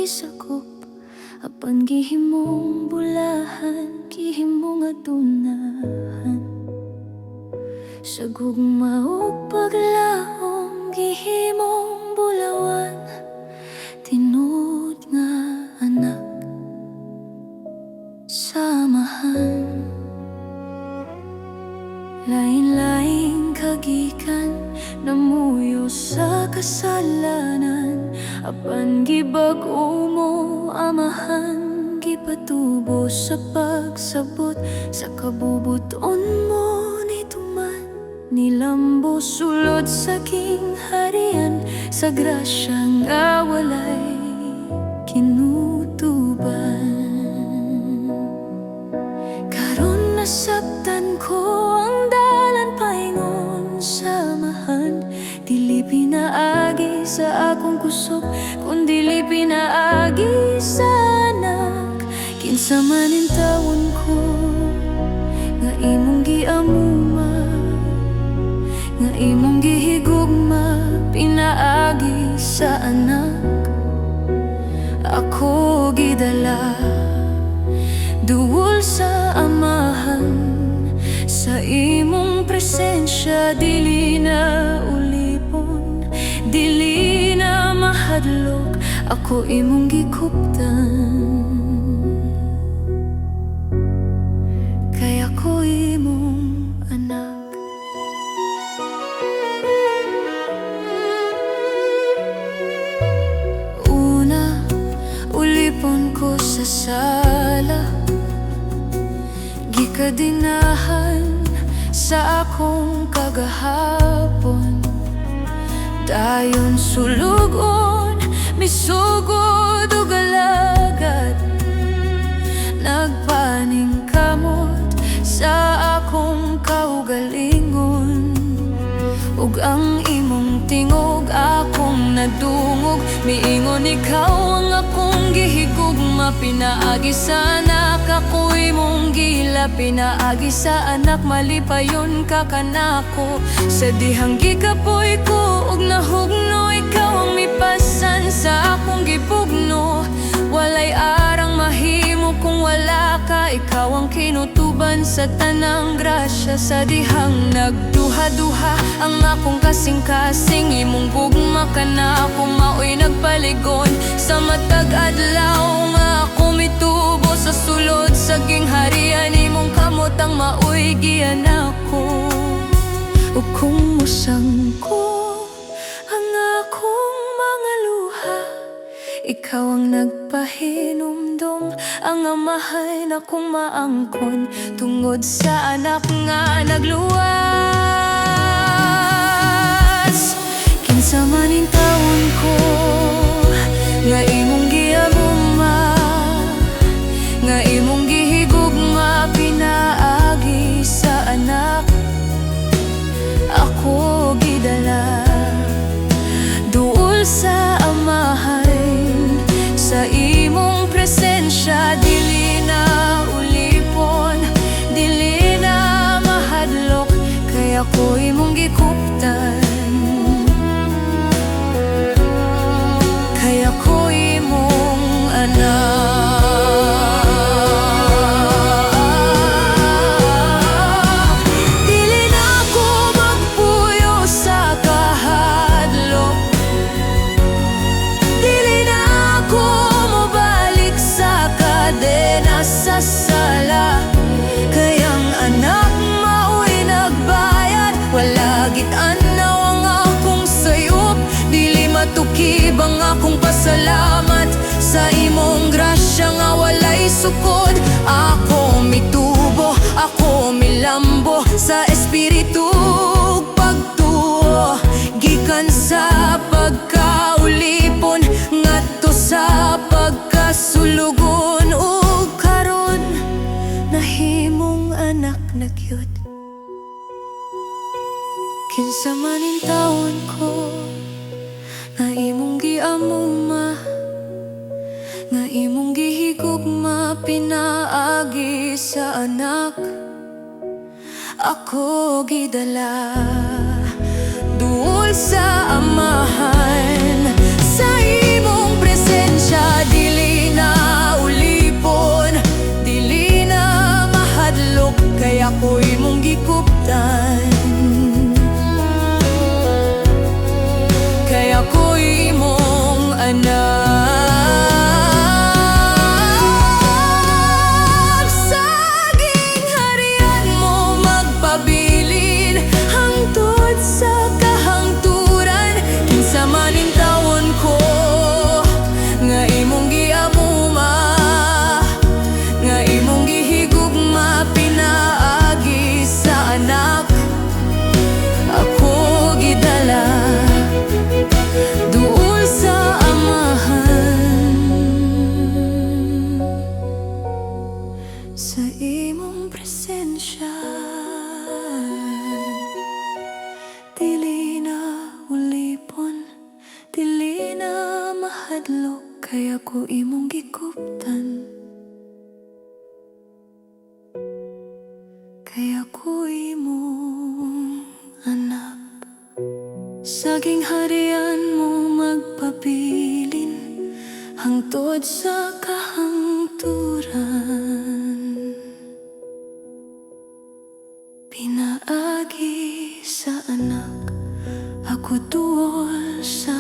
sakop apan gihimong bulahan, gihimong adunahan. Sa gugma ug paglaom gihimong bulawan, tinud nga anak samahan. Lain-laing kagikan namuyo sa kasalanan, apan gibag-o mo amahan, gipatubo sa pagsabot sa kabubuton mo nituman. Nilambo sulod sa kingharian, sa grasya nga walay kinutuban. Karon nasabtan ko ang dalan paingon samahan, dili pinaagi sa akong kusog, kundi pinaagi sa anak. Kinsa man in tawon ko nga imong giamuma, nga imong gihigugma, pinaagi sa anak. Ako gidala duol sa amahan, sa imong presensya dili na ulipon, dili na mahadlok, ako imong gikuptan. Kaya ko imong anak. Una, ulipon ko sa sala, gikadinahan sa akong kagahapon. Dayon sulugon, misugod ug alagad, nagpaning kamot sa akong kaugalingon. Ug ang imong tingog akong nadungog, miingon ikaw ang akong gihigugma, pinaagi sa anak. Ako imong gila, pinaagi sa anak, malipayon ka kanako. Sa dihang gikapoy ko ug nahugno, ikaw ang mipasan sa akong gibugno. Walay arang mahimo kung wala ka, ikaw ang kinutuban sa tanang grasya. Sa dihang nagduha-duha ang akong kasing-kasing, imong gugma ka na ako maoy nagpaligon. Sa matag adlaw nga ako mitubo sa sulod sa gingharian, imong kamot ang maoy giyan ako. O kung musang ko ang akong mga luha, ikaw ang nagpahinumdum, ang amahay na kong maangkon, tungod sa anak nga nagluwas. Kinsa man in tawon ko nga imong giamuma, nga imong gihigugma, pinaagi sa anak. Ako gidala duol sa amahan, sa imong presensya dili na ulipon, dili na mahadlok, kaya ko imong gikuptan. Kaya ko imong anak. Dili na ako magpuyo sa kahadlok, dili na ako mabalik sa kadena sa sala. Kayang anak maoy nagbayad, wala git-anaw ang akong sayop, dili matukib ang akong pasalamat sa imong grasya nga walay sukod. Ako mitubo, ako milambo sa espiritu ug pagtuo, gikan sa pagkaulipon ngadto sa pagkasulugon. Ug karon nahimong anak na gyud. Kinsa man in tawon ko nga imong giamuma, nga imong gihigugma, pinaagi sa anak. Ako gidala duol sa amahan, sa imong presensya di tudlo, kaya ko imong gikuptan. Kaya ko imong anak. Saging harian mo magpabilin hangtod sa kahangturan. Pinaagi sa anak, ako tuol sa